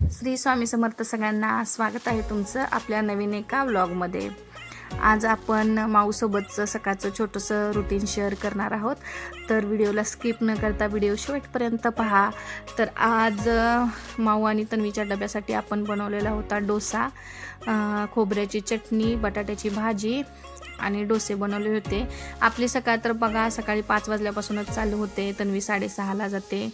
श्री स्वामी समर्थ सगळ्यांना स्वागत आहे तुमचं आपल्या नवीन एका व्लॉगमध्ये। आज आपण माऊसोबतचं सकाळचं छोटंसं रुटीन शेअर करणार आहोत, तर व्हिडिओला स्किप न करता व्हिडिओ शेवटपर्यंत पहा। तर आज माऊ आणि तन्वीच्या डब्यासाठी आपण बनवलेला होता डोसा, खोबऱ्याची चटणी, बटाट्याची भाजी आणि डोसे बनवले होते। आपली सकाळ तर बघा सकाळी 5 वाजल्यापासूनच चालू होते, तन्वी 6:30ला जाते।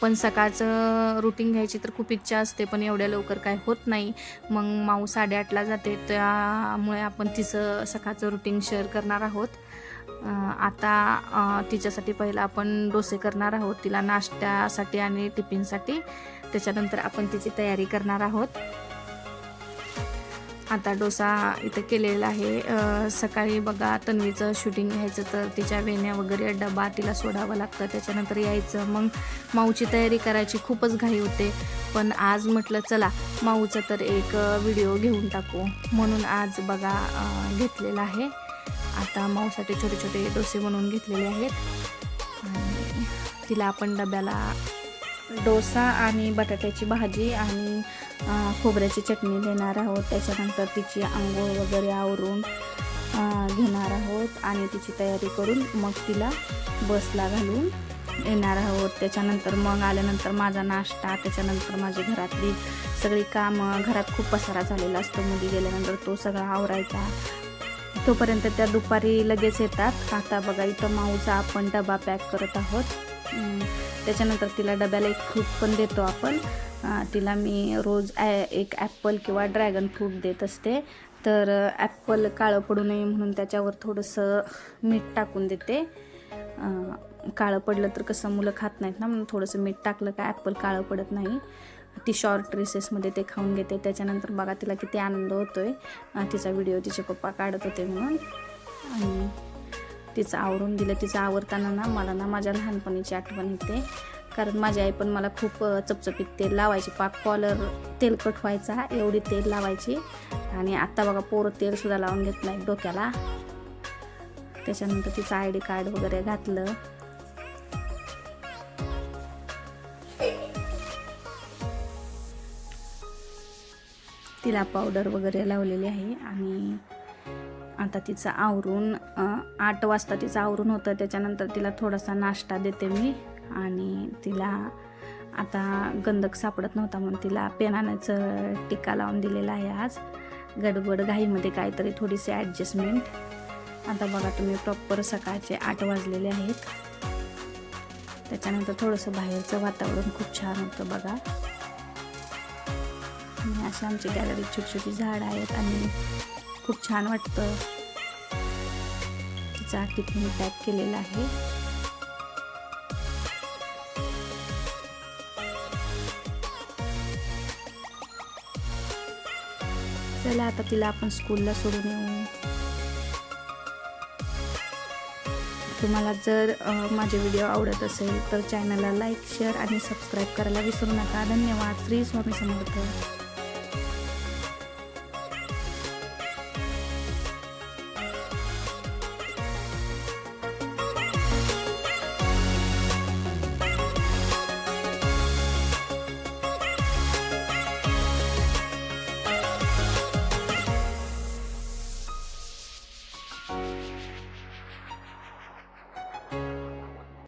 पण सकाळचं रुटीन घ्यायची तर खूप इच्छा असते, पण एवढ्या लवकर काय होत नाही। मग माऊ 8:30ला जाते, त्यामुळे आपण तिचं सकाळचं रुटीन शेअर करणार आहोत। आता तिच्यासाठी पहिला आपण डोसे करणार आहोत, तिला नाश्त्यासाठी आणि टिफिनसाठी। त्याच्यानंतर आपण तिची तयारी करणार आहोत। आता डोसा इथं केलेला आहे। सकाळी बघा तन्वीचं शूटिंग घ्यायचं तर तिच्या वेण्या वगैरे डबा तिला सोडावं लागतं, त्याच्यानंतर यायचं, मग माऊची तयारी करायची खूपच घाई होते। पण आज म्हटलं चला माऊचा तर एक व्हिडिओ घेऊन टाकू, म्हणून आज बघा घेतलेला आहे। आता माऊसाठी छोटे छोटे डोसे बनवून घेतलेले आहेत आणि तिला आपण डब्याला डोसा आणि बटाट्याची भाजी आणि खोबऱ्याची चटणी देणार आहोत। त्याच्यानंतर तिची आंघोळ वगैरे आवरून घेणार आहोत आणि तिची तयारी करून मग तिला बसला घालून येणार आहोत। त्याच्यानंतर मग आल्यानंतर माझा नाश्ता, त्याच्यानंतर माझी घरातली सगळी कामं, घरात खूप पसारा झालेला असतो, मुली गेल्यानंतर तो सगळा आवरायचा, तोपर्यंत त्या दुपारी लगेच येतात। आता बघा इथं माऊचा आपण डबा पॅक करत आहोत। त्याच्यानंतर तिला डब्याला एक फ्रूट पण देतो आपण। तिला मी रोज एक ॲपल किंवा ड्रॅगन फ्रूट देत असते। तर ॲपल काळं पडू नये म्हणून त्याच्यावर थोडंसं मीठ टाकून देते। काळं पडलं तर कसं मुलं खात नाहीत ना, म्हणून थोडंसं मीठ टाकलं का ॲपल काळं पडत नाही। ती शॉर्ट रिसेसमध्ये ते खाऊन घेते। त्याच्यानंतर बघा तिला किती आनंद होतोय, तिचा व्हिडिओ तिचे पप्पा काढत होते म्हणून। आणि तिचं आवरून दिलं। तिचं आवरताना ना मला माझ्या लहानपणीची आठवण येते, कारण माझी आई पण मला खूप चपचपीत तेल लावायची, पाक कॉलर तेलकट व्हायचा एवढी तेल लावायची। आणि आता बघा पोरं तेलसुद्धा लावून घेत नाहीत डोक्याला। त्याच्यानंतर तिचं ID कार्ड वगैरे घातलं। तिला पावडर वगैरे लावलेली आहे आणि आता तिचं आवरून 8 वाजता तिचं आवरून होतं। त्याच्यानंतर तिला थोडासा नाश्ता देते मी आणि तिला आता गंधक सापडत नव्हता म्हणून तिला पेनाचं टिक्का लावून दिलेला आहे। आज गडबड घाईमध्ये काहीतरी थोडीशी ॲडजस्टमेंट। आता बघा तुम्ही प्रॉपर सकाळचे 8 वाजलेले आहेत। त्याच्यानंतर थोडंसं बाहेरचं वातावरण खूप छान होतं बघा। आणि अशी आमची गॅलरीत छोटी छोटी झाडं आहेत आणि खूप छान वाटतं। तिचा टिफिन पॅक केलेला आहे। चला आता तिला आपण स्कूलला सोडून येऊ। तुम्हाला जर माझे व्हिडिओ आवडत असेल तर चॅनलला लाईक, शेअर आणि सबस्क्राईब करायला विसरू नका। धन्यवाद। श्री स्वामी समर्थ।